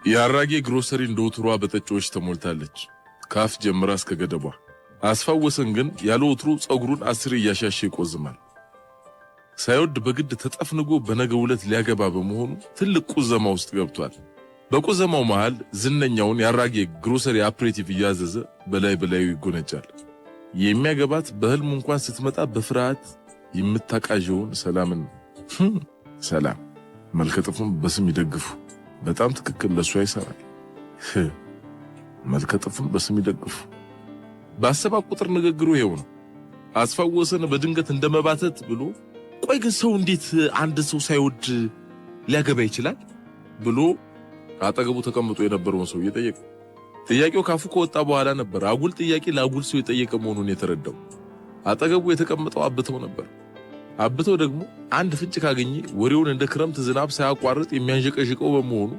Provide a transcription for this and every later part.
ያራጌ ግሮሰሪ እንደወትሯ በጠጪዎች ተሞልታለች። ካፍ ጀምራ እስከ ገደቧ። አስፋው ወሰን ግን ያለ ወትሮ ጸጉሩን አስር እያሻሸ ይቆዝማል። ሳይወድ በግድ ተጠፍንጎ በነገው ዕለት ሊያገባ በመሆኑ ትልቅ ቁዘማ ውስጥ ገብቷል። በቁዘማው መሃል ዝነኛውን ያራጌ ግሮሰሪ አፕሬቲቭ እያዘዘ በላዩ ይጎነጫል። የሚያገባት በህልሙ እንኳን ስትመጣ በፍርሃት የምታቃዠውን ሰላምን ሰላም መልከጥፉን በስም ይደግፉ። በጣም ትክክል፣ ለሷ ይሰራል። መልከጥፉን በስም ይደግፉ ባሰባ ቁጥር ንግግሩ ይሄው ነው። አስፋው ወሰን በድንገት እንደመባተት ብሎ ቆይ ግን ሰው እንዴት አንድ ሰው ሳይወድ ሊያገባ ይችላል ብሎ አጠገቡ ተቀምጦ የነበረውን ሰው እየጠየቀ ጥያቄው ካፉ ከወጣ በኋላ ነበር አጉል ጥያቄ ለአጉል ሰው የጠየቀ መሆኑን የተረዳው። አጠገቡ የተቀመጠው አብተው ነበር። አብተው ደግሞ አንድ ፍንጭ ካገኘ ወሬውን እንደ ክረምት ዝናብ ሳያቋርጥ የሚያንዠቀዥቀው በመሆኑ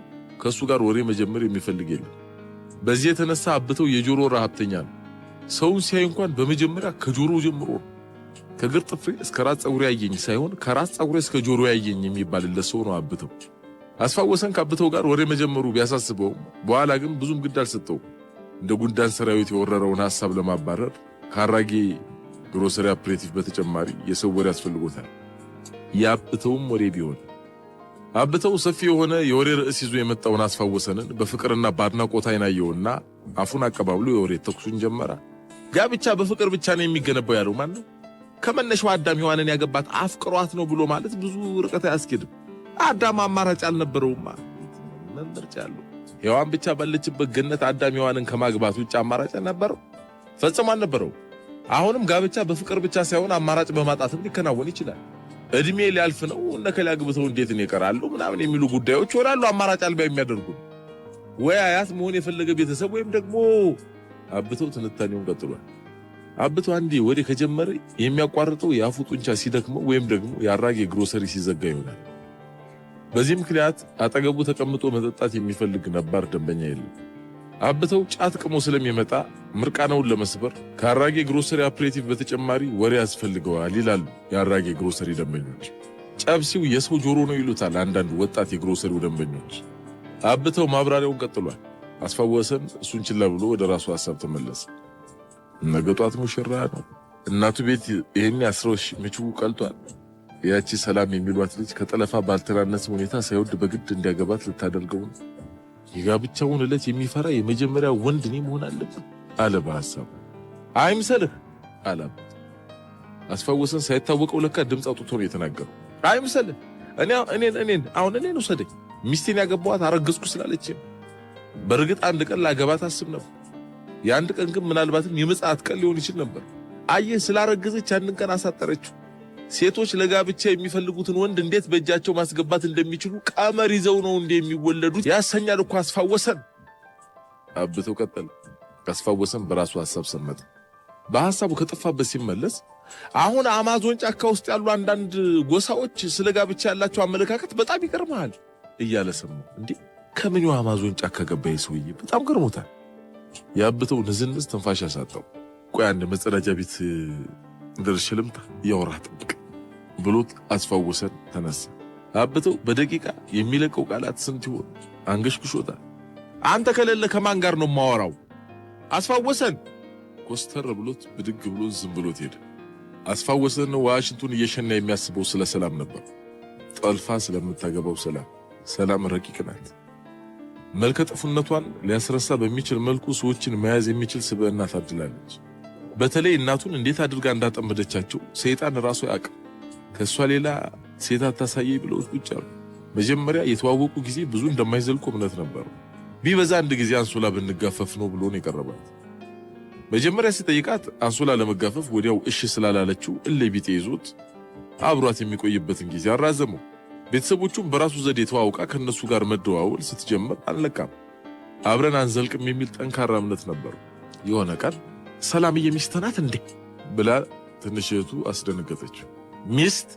ከሱ ጋር ወሬ መጀመር የሚፈልግ የለም። በዚህ የተነሳ አብተው የጆሮ ረሃብተኛ ነው። ሰውን ሲያይ እንኳን በመጀመሪያ ከጆሮ ጀምሮ ከግር ጥፍሬ እስከ ራስ ጸጉሬ ያየኝ ሳይሆን ከራስ ጸጉሬ እስከ ጆሮ ያየኝ የሚባልለት ሰው ነው አብተው። አስፋው ወሰን ከአብተው ጋር ወሬ መጀመሩ ቢያሳስበው በኋላ ግን ብዙም ግድ አልሰጠው። እንደ ጉንዳን ሰራዊት የወረረውን ሐሳብ ለማባረር ካራጌ ግሮሰሪ አፕሬቲቭ በተጨማሪ የሰው ወሬ ያስፈልጎታል። ያብተውም ወሬ ቢሆን አብተው ሰፊ የሆነ የወሬ ርዕስ ይዞ የመጣውን አስፋው ወሰንን በፍቅርና በአድናቆት አይናየውና አፉን አቀባብሎ የወሬ ተኩሱን ጀመረ። ጋብቻ በፍቅር ብቻ ነው የሚገነባው ያለው ማን ነው? ከመነሻው አዳም ሔዋንን ያገባት አፍቅሯት ነው ብሎ ማለት ብዙ ርቀት አያስኬድም። አዳም አማራጭ አልነበረውማ። መንደርጫለሁ ሔዋን ብቻ ባለችበት ገነት አዳም ሔዋንን ከማግባት ውጭ አማራጭ ነበረው? ፈጽሞ አልነበረው። አሁንም ጋብቻ በፍቅር ብቻ ሳይሆን አማራጭ በማጣትም ሊከናወን ይችላል። እድሜ ሊያልፍ ነው እነከላ ያግብተው እንዴት ነው ይቀራሉ ምናምን የሚሉ ጉዳዮች ወራሉ አማራጭ አልባ የሚያደርጉ ወይ አያት መሆን የፈለገ ቤተሰብ ወይም ደግሞ አብተው ትንታኔውን ቀጥሏል። አብተው አንዴ ወዴ ከጀመረ የሚያቋርጠው የአፉ ጡንቻ ሲደክመው ወይም ደግሞ ያራጌ ግሮሰሪ ሲዘጋ ይሆናል። በዚህ ምክንያት አጠገቡ ተቀምጦ መጠጣት የሚፈልግ ነባር ደንበኛ የለም። አብተው ጫት ቅሞ ስለሚመጣ ምርቃናውን ለመስበር ከአራጌ ግሮሰሪ አፕሬቲቭ በተጨማሪ ወሬ ያስፈልገዋል ይላሉ የአራጌ ግሮሰሪ ደንበኞች። ጨብሲው የሰው ጆሮ ነው ይሉታል አንዳንድ ወጣት የግሮሰሪው ደንበኞች። አብተው ማብራሪያውን ቀጥሏል። አስፋው ወሰን እሱን ችላ ብሎ ወደ ራሱ ሐሳብ ተመለሰ። ነገ ጧት ሙሽራ ነው። እናቱ ቤት ይሄን አስሮሽ ምቹ ቀልጧል። ያቺ ሰላም የሚሏት ልጅ ከጠለፋ ባልተናነሰ ሁኔታ ሳይወድ በግድ እንዲያገባት ልታደርገው ነው። የጋብቻውን ዕለት የሚፈራ የመጀመሪያ ወንድ እኔ መሆን አለብኝ አለ በሐሳቡ። አይምሰልህ አለ አስፋው ወሰን ሳይታወቀው ለካ ድምፅ አውጥቶ ነው የተናገረው። አይምሰልህ እኔን ውሰደኝ ሚስቴን ያገባዋት አረገዝኩ ስላለች። በእርግጥ አንድ ቀን ላገባት አስብ ነበር። የአንድ ቀን ግን ምናልባትም የምጽአት ቀን ሊሆን ይችል ነበር። አየህ ስላረገዘች አንድ ቀን አሳጠረችው። ሴቶች ለጋብቻ የሚፈልጉትን ወንድ እንዴት በእጃቸው ማስገባት እንደሚችሉ ቀመር ይዘው ነው እንደሚወለዱት ያሰኛል እኮ አስፋው ወሰን። አብተው ቀጠለ። አስፋው ወሰን በራሱ ሐሳብ ሰመጠ። በሐሳቡ ከጠፋበት ሲመለስ አሁን አማዞን ጫካ ውስጥ ያሉ አንዳንድ ጎሳዎች ስለ ጋብቻ ያላቸው አመለካከት በጣም ይገርማል እያለ ሰማው። እንዴ ከምን አማዞን ጫካ ገባይ ሰውዬ በጣም ገርሞታል። ያብተው ንዝንዝ ተንፋሽ ያሳጣው። ቆይ አንድ መጸዳጃ ቤት እንደርሽ ልምጣ ያወራ ጥብቅ ብሎት አስፋው ወሰን ተነሳ። አብተው በደቂቃ የሚለቀው ቃላት ስንት ይሆን አንገሽግሾታል። አንተ ከሌለ ከማን ጋር ነው ማወራው? አስፋው ወሰን ኮስተር ብሎት ብድግ ብሎ ዝም ብሎት ሄደ። አስፋው ወሰን ዋሽንቱን እየሸና የሚያስበው ስለ ሰላም ነበር። ጠልፋ ስለምታገባው ሰላም ረቂቅ ናት። መልከጥፉነቷን ሊያስረሳ በሚችል መልኩ ሰዎችን መያዝ የሚችል ስብዕና ታድላለች። በተለይ እናቱን እንዴት አድርጋ እንዳጠመደቻቸው ሰይጣን ራሱ ያውቃል። ከሷ ሌላ ሴት አታሳየኝ ብለው ቁጭ አሉ። መጀመሪያ የተዋወቁ ጊዜ ብዙ እንደማይዘልቁ እምነት ነበሩ። ቢበዛ አንድ ጊዜ አንሶላ ብንጋፈፍ ነው ብሎ ነው የቀረባት። መጀመሪያ ሲጠይቃት አንሶላ ለመጋፈፍ ወዲያው እሺ ስላላለችው እለቢጤ ይዞት አብሯት የሚቆይበትን ጊዜ አራዘመው። ቤተሰቦቹም በራሱ ዘዴ ተዋውቃ ከነሱ ጋር መደዋወል ስትጀምር አልለቃም። አብረን አንዘልቅም የሚል ጠንካራ እምነት ነበሩ። የሆነ ቀን ሰላምዬ ሚስት ናት እንዴ ብላ ትንሽ እህቱ አስደነገጠችው። ሚስት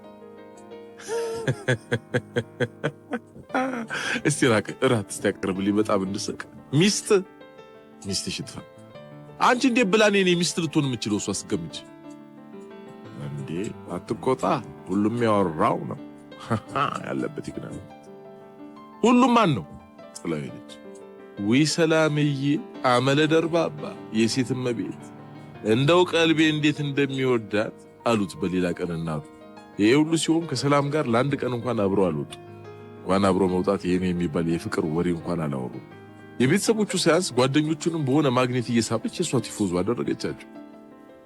እስቲ ራቅ እራት እስቲያቀርብልኝ በጣም እንድሰቅ። ሚስት ሽጥፋ አንቺ እንዴ ብላ እኔ ሚስት ልትሆን የምችለው እሷ አስገምች እንዴ? አትቆጣ፣ ሁሉም ያወራው ነው ያለበት ይግናል። ሁሉም ማን ነው? ጥላው ሄደች። ወይ ሰላምዬ አመለ ደርባባ የሴት እመቤት እንደው ቀልቤ እንዴት እንደሚወዳት አሉት በሌላ ቀን እናቱ። ይሄ ሁሉ ሲሆን ከሰላም ጋር ለአንድ ቀን እንኳን አብሮ አልወጡ። እንኳን አብሮ መውጣት ይሄን የሚባል የፍቅር ወሬ እንኳን አላወሩ። የቤተሰቦቹ ሳያንስ ጓደኞቹንም በሆነ ማግኘት እየሳበች የሷ ቲፎዞ አደረገቻቸው።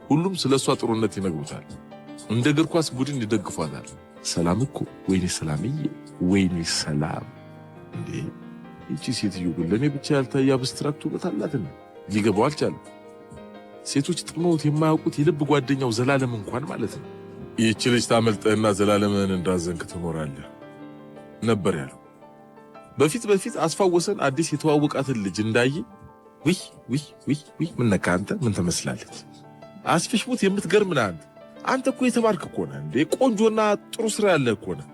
ሁሉም ስለሷ ጥሩነት ይነግሩታል። እንደ እግር ኳስ ቡድን ይደግፏታል። ሰላም እኮ ወይኔ ሰላምዬ ወይኔ ሰላም እንዴ! እቺ ሴትዮ ግን ለኔ ብቻ ያልታየ አብስትራክት ውበት አላትና ሊገባው አልቻለም። ሴቶች ጥመውት የማያውቁት የልብ ጓደኛው ዘላለም እንኳን ማለት ነው። ይህች ልጅ ታመልጠህና ዘላለምን እንዳዘንክ ትኖራለህ ነበር ያለው። በፊት አስፋወሰን አዲስ የተዋወቃትን ልጅ እንዳየ ውይ ምን ነካ አንተ ምን ትመስላለች? አስፍሽሙት የምትገርም ነህ አንተ እኮ የተማርክ እኮ ነህ እንዴ! ቆንጆና ጥሩ ስራ ያለህ እኮ ነህ።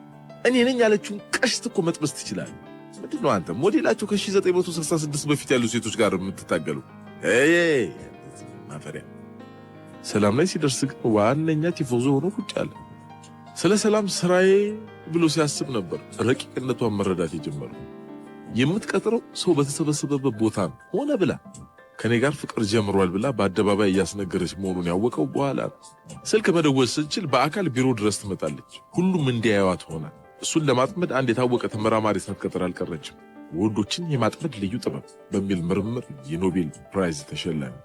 እኔ ነኝ ያለችውን ቀሽት እኮ መጥበስ ትችላለህ። ምንድነው አንተ ሞዴላቸው ከ1966 በፊት ያሉ ሴቶች ጋር የምትታገሉ? ማፈሪያ። ሰላም ላይ ሲደርስ ግን ዋነኛ ቲፎዞ ሆኖ ቁጭ አለ። ስለ ሰላም ስራዬ ብሎ ሲያስብ ነበር ረቂቅነቷን መረዳት የጀመረው። የምትቀጥረው ሰው በተሰበሰበበት ቦታ ነው። ሆነ ብላ ከኔ ጋር ፍቅር ጀምሯል ብላ በአደባባይ እያስነገረች መሆኑን ያወቀው በኋላ ስልክ መደወል ስንችል በአካል ቢሮ ድረስ ትመጣለች። ሁሉም እንዲያዩዋት ሆነ። እሱን ለማጥመድ አንድ የታወቀ ተመራማሪ ሳትቀጥር አልቀረችም። ወንዶችን የማጥመድ ልዩ ጥበብ በሚል ምርምር የኖቤል ፕራይዝ ተሸላሚ።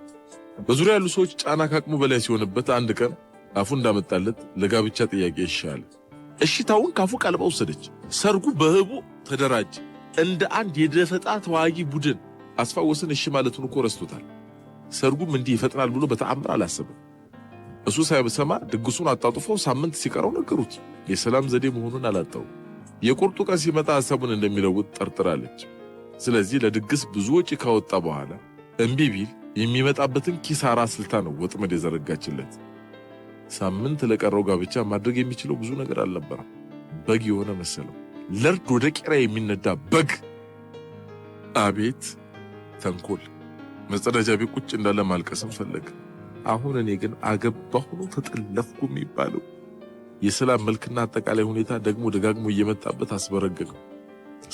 በዙሪያ ያሉ ሰዎች ጫና ካቅሙ በላይ ሲሆንበት አንድ ቀን አፉ እንዳመጣለት ለጋብቻ ጥያቄ ይሻለ። እሺታውን ካፉ ቀልባ ወሰደች። ሰርጉ በህቡ ተደራጀ። እንደ አንድ የደፈጣ ተዋጊ ቡድን። አስፋወሰን እሺ ማለቱን እኮ ረስቶታል። ሰርጉም እንዲህ ይፈጥናል ብሎ በተአምር አላሰበም። እሱ ሳይሰማ ድግሱን አጣጥፎ ሳምንት ሲቀረው ነገሩት። የሰላም ዘዴ መሆኑን አላጣው። የቁርጡ ቀን ሲመጣ ሐሳቡን እንደሚለውጥ ጠርጥራለች። ስለዚህ ለድግስ ብዙ ወጪ ካወጣ በኋላ እምቢ ቢል የሚመጣበትን ኪሳራ ስልታ ነው ወጥመድ የዘረጋችለት። ሳምንት ለቀረው ጋብቻ ማድረግ የሚችለው ብዙ ነገር አልነበረም። በግ የሆነ መሰለው። ለርድ ወደ ቄራ የሚነዳ በግ። አቤት ተንኮል! መጸዳጃ ቤት ቁጭ እንዳለ ማልቀስም ፈለገ። አሁን እኔ ግን አገባሁ ነው ተጠለፍኩ የሚባለው። የሰላም መልክና አጠቃላይ ሁኔታ ደግሞ ደጋግሞ እየመጣበት አስበረገገው።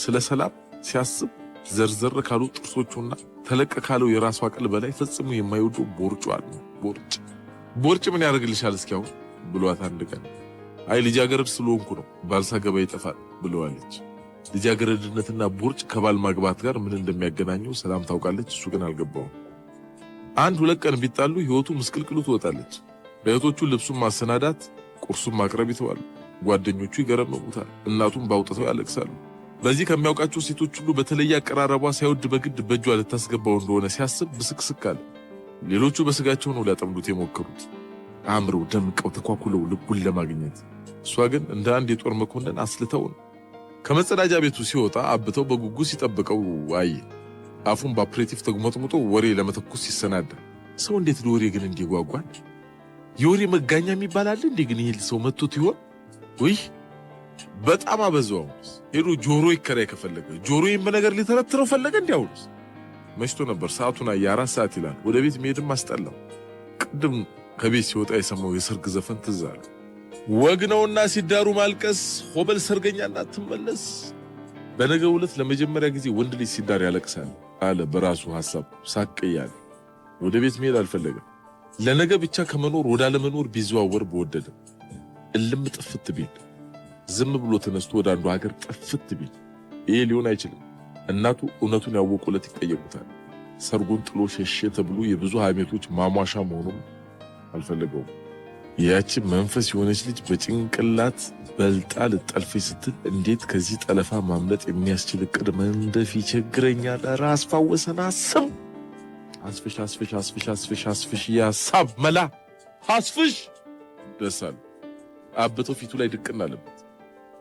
ስለ ሰላም ሲያስብ ዘርዘር ካሉ ጥርሶቹና ተለቅ ካለው የራሷ ቅል በላይ ፈጽሞ የማይወደው ቦርጩ አለ። ቦርጭ ምን ያደርግልሻል እስኪያው ብሏት አንድ ቀን አይ ልጃገረድ ስለሆንኩ ነው ባልሳገባ ይጠፋል ብለዋለች። ልጃገረድነትና ቦርጭ ከባል ማግባት ጋር ምን እንደሚያገናኘው ሰላም ታውቃለች። እሱ ግን አልገባውም። አንድ ሁለት ቀን ቢጣሉ ህይወቱ ምስቅልቅሉ ትወጣለች። በእህቶቹ ልብሱን ማሰናዳት፣ ቁርሱን ማቅረብ ይተዋል። ጓደኞቹ ይገረመሙታል። እናቱም ባውጥተው ያለቅሳሉ። በዚህ ከሚያውቃቸው ሴቶች ሁሉ በተለየ አቀራረቧ ሳይወድ በግድ በእጇ ልታስገባው እንደሆነ ሲያስብ ብስቅስቅ አለ። ሌሎቹ በስጋቸው ነው ሊያጠምዱት የሞከሩት፣ አምረው ደምቀው ተኳኩለው ልቡን ለማግኘት። እሷ ግን እንደ አንድ የጦር መኮንን አስልተው ነው። ከመጸዳጃ ቤቱ ሲወጣ አብተው በጉጉት ሲጠብቀው አየ። አፉን በአፕሬቲቭ ተጉመጥሙጦ ወሬ ለመተኮስ ሲሰናዳ። ሰው እንዴት ለወሬ ግን እንዲጓጓል? የወሬ መጋኛ የሚባል አለ እንዴ? ግን ይሄ ሰው መጥቶት ይሆን ወይ? በጣም አበዛው። ሄዶ ጆሮ ይከራይ ከፈለገ ጆሮዬን በነገር ሊተረትረው ፈለገ። እንዲያውስ መሽቶ ነበር። ሰዓቱን አየ 4 ሰዓት ይላል። ወደ ቤት መሄድም አስጠላው። ቅድም ከቤት ሲወጣ የሰማው የሰርግ ዘፈን ትዝ አለ። ወግ ነውና ሲዳሩ ማልቀስ፣ ሆበል ሰርገኛና ትመለስ። በነገው ዕለት ለመጀመሪያ ጊዜ ወንድ ልጅ ሲዳር ያለቅሳል አለ በራሱ ሐሳብ ሳቅ እያለ። ወደ ቤት መሄድ አልፈለገም። ለነገ ብቻ ከመኖር ወደ አለመኖር ቢዘዋወር በወደደ። እልም ጥፍት ቢል፣ ዝም ብሎ ተነስቶ ወደ አንዱ ሀገር ጥፍት ቢል ይሄ ሊሆን አይችልም። እናቱ እውነቱን ያወቁለት ይጠየቁታል። ሰርጉን ጥሎ ሸሸ ተብሎ የብዙ ሐሜቶች ማሟሻ መሆኑን አልፈለገውም። ያቺ መንፈስ የሆነች ልጅ በጭንቅላት በልጣ ልጠልፈኝ ስትል እንዴት ከዚህ ጠለፋ ማምለጥ የሚያስችል እቅድ መንደፍ ይቸግረኛል። ኧረ አስፋወሰን አስብ። አስፍሽ ያሳብ መላ አስፍሽ ደሳል። አብተው ፊቱ ላይ ድቅን አለበት።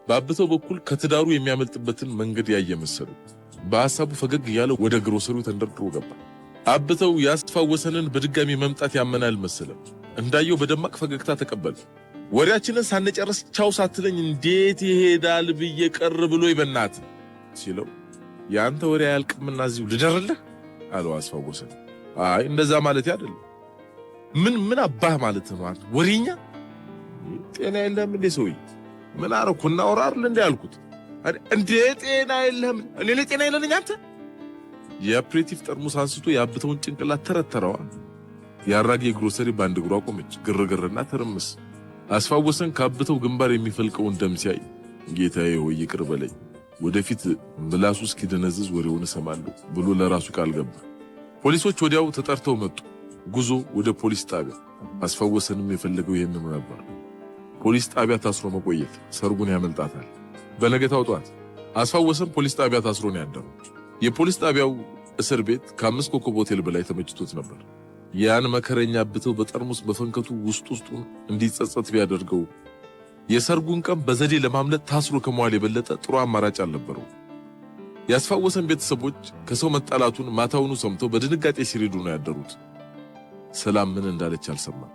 በአብተው በኩል ከትዳሩ የሚያመልጥበትን መንገድ ያየ መሰለው። በሐሳቡ ፈገግ እያለ ወደ ግሮሰሪው ተንደርድሮ ገባ። አብተው ያስፋወሰንን በድጋሚ መምጣት ያመናል መሰለም። እንዳየው በደማቅ ፈገግታ ተቀበለ። ወሬያችንን ሳንጨርስ ቻው ሳትለኝ እንዴት ይሄዳል ብዬ ቀር ብሎ ይበናት ሲለው ያንተ ወሬ አያልቅምና እዚሁ ልደርልህ አለው አስፋወሰን። አይ እንደዛ ማለት አይደለም። ምን አባህ ማለት ነው አንተ ወሬኛ? ጤና የለህም እንዴ ሰውዬ? ምን አረኩና ወራር እንዴ ያልኩት እንዴ? ጤና የለህም? እኔ ጤና የለኝ አንተ የአፕሬቲቭ ጠርሙስ አንስቶ የአብተውን ጭንቅላት ተረተረዋ። የአራጌ ግሮሰሪ ባንድ እግሯ ቆመች። ግርግርና ትርምስ። አስፋወሰን ከአብተው ግንባር የሚፈልቀውን ደም ሲያይ ጌታዬ ሆይ ይቅር በለኝ፣ ወደፊት ምላሱ እስኪደነዝዝ ወሬውን እሰማለሁ ብሎ ለራሱ ቃል ገባ። ፖሊሶች ወዲያው ተጠርተው መጡ። ጉዞ ወደ ፖሊስ ጣቢያ። አስፋወሰንም የፈለገው ይሄንን ነበር። ፖሊስ ጣቢያ ታስሮ መቆየት ሰርጉን ያመልጣታል። በነገታው ጧት አስፋወሰን ፖሊስ ጣቢያ ታስሮ ነው ያደረው። የፖሊስ ጣቢያው እስር ቤት ከ5 ኮከብ ሆቴል በላይ ተመችቶት ነበር። ያን መከረኛ አብተው በጠርሙስ በፈንከቱ ውስጡን እንዲጸጸት ቢያደርገው የሰርጉን ቀን በዘዴ ለማምለጥ ታስሮ ከመዋል የበለጠ ጥሩ አማራጭ አልነበረው። ያስፋወሰን ቤተሰቦች ከሰው መጣላቱን ማታውኑ ሰምተው በድንጋጤ ሲሪዱ ነው ያደሩት። ሰላም ምን እንዳለች አልሰማም።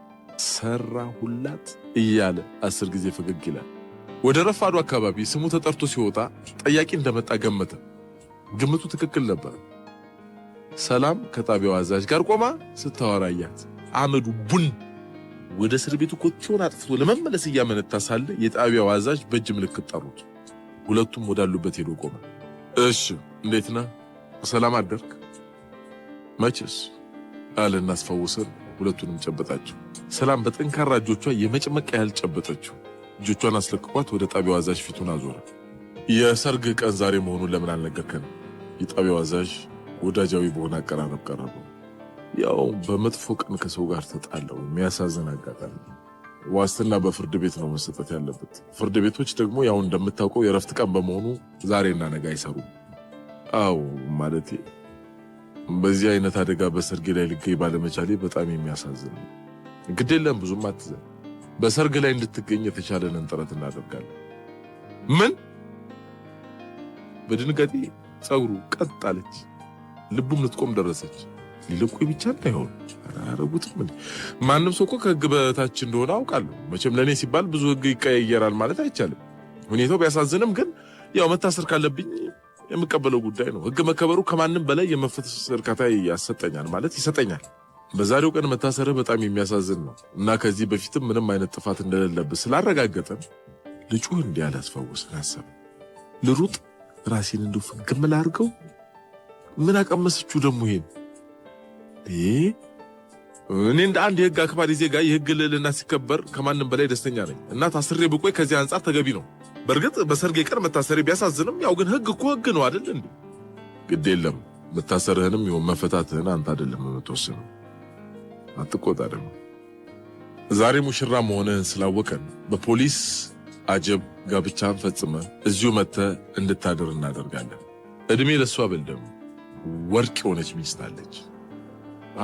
ሰራ ሁላት እያለ 10 ጊዜ ፈገግ ይላል። ወደ ረፋዱ አካባቢ ስሙ ተጠርቶ ሲወጣ ጠያቂ እንደመጣ ገመተ። ግምቱ ትክክል ነበር። ሰላም ከጣቢያው አዛዥ ጋር ቆማ ስታወራያት አመዱ ቡን ወደ እስር ቤቱ ኮቴውን አጥፍቶ ለመመለስ እያመነታ ሳለ የጣቢያው አዛዥ በእጅ ምልክት ጠሩት። ሁለቱም ወዳሉበት ሄዶ ቆመ። እሺ እንዴት ነህ? ሰላም አደርክ? መቼስ አለና አስፋወሰን ሁለቱንም ጨበጣቸው። ሰላም በጠንካራ እጆቿ የመጭመቅ ያህል ጨበጠችው። እጆቿን አስለቅቋት ወደ ጣቢያው አዛዥ ፊቱን አዞረ። የሰርግ ቀን ዛሬ መሆኑን ለምን አልነገርከንም? የጣቢያው አዛዥ ወዳጃዊ በሆነ አቀራረብ ቀረበው። ያው በመጥፎ ቀን ከሰው ጋር ተጣለው። የሚያሳዝን አጋጣሚ። ዋስትና በፍርድ ቤት ነው መሰጠት ያለበት። ፍርድ ቤቶች ደግሞ ያው እንደምታውቀው የረፍት ቀን በመሆኑ ዛሬና ነገ አይሰሩም። አው ማለቴ በዚህ አይነት አደጋ በሰርግ ላይ ልገኝ ባለመቻሌ በጣም የሚያሳዝን ነው። ግድ የለም ብዙም አትዘን። በሰርግ ላይ እንድትገኝ የተቻለንን ጥረት እናደርጋለን። ምን? በድንጋጤ ጸጉሩ ቀጥ አለች። ልቡም ልትቆም ደረሰች። ሊለቁ ብቻ እንዳይሆን አረጉትም እንዴ? ማንም ሰው እኮ ከህግ በታች እንደሆነ አውቃለሁ። መቼም ለኔ ሲባል ብዙ ህግ ይቀያየራል ማለት አይቻልም። ሁኔታው ቢያሳዝንም ግን ያው መታሰር ካለብኝ የምቀበለው ጉዳይ ነው። ህግ መከበሩ ከማንም በላይ የመፈተሽ እርካታ ያሰጠኛል ማለት ይሰጠኛል። በዛሬው ቀን መታሰርህ በጣም የሚያሳዝን ነው እና ከዚህ በፊትም ምንም አይነት ጥፋት እንደሌለብህ ስላረጋገጠን ልጩህ እንዲህ አላስፋወሰን ሐሳብ ልሩጥ ራሴን እንደው ፍግም ላድርገው። ምን አቀመሰችው ደግሞ ይሄን? እኔ እንደ አንድ የህግ አክባሪ ዜጋ የህግ ልዕልና ሲከበር ከማንም በላይ ደስተኛ ነኝ እና ታስሬ ብቆይ ከዚህ አንጻር ተገቢ ነው። በእርግጥ በሰርጌ ቀን መታሰሬ ቢያሳዝንም ያው ግን ህግ እኮ ህግ ነው አይደል እንዴ? ግድ የለም መታሰርህንም ይሁን መፈታትህን አንተ አይደለም የምትወስነው። አትቆጣ። ደግሞ ዛሬ ሙሽራ መሆንህን ስላወቀን በፖሊስ አጀብ ጋብቻን ፈጽመ እዚሁ መጥተህ እንድታድር እናደርጋለን። እድሜ ለሷ በልደም ወርቅ የሆነች ሚስት አለች።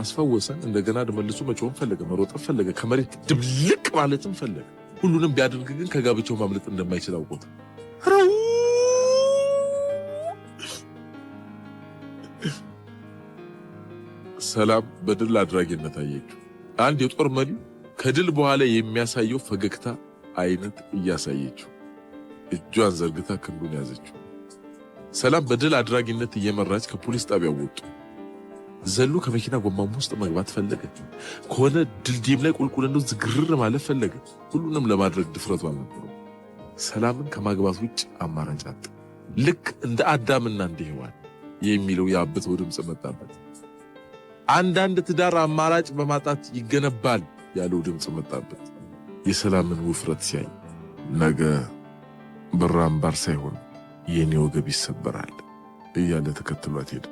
አስፋወሰን እንደገና መልሶ መጮህን ፈለገ፣ መሮጥ ፈለገ፣ ከመሬት ድብልቅ ማለትም ፈለገ። ሁሉንም ቢያደርግ ግን ከጋብቻው ማምለጥ እንደማይችል አውቆት ሰላም በድል አድራጊነት አየችው። አንድ የጦር መሪ ከድል በኋላ የሚያሳየው ፈገግታ አይነት እያሳየችው እጇን ዘርግታ ክንዱን ያዘችው። ሰላም በድል አድራጊነት እየመራች ከፖሊስ ጣቢያው ወጡ። ዘሎ ከመኪና ጎማም ውስጥ መግባት ፈለገ። ከሆነ ድልድይም ላይ ቁልቁል እንደው ዝግርር ማለት ፈለገ። ሁሉንም ለማድረግ ድፍረቱ አልነበረው። ሰላምን ከማግባት ውጭ አማራጭ አጣ። ልክ እንደ አዳምና እንደ ሔዋን የሚለው የአብተው ድምፅ መጣበት። አንዳንድ ትዳር አማራጭ በማጣት ይገነባል ያለው ድምፅ መጣበት። የሰላምን ውፍረት ሲያይ ነገ ብር አምባር ሳይሆን የኔ ወገብ ይሰበራል እያለ ተከትሏት ሄደ።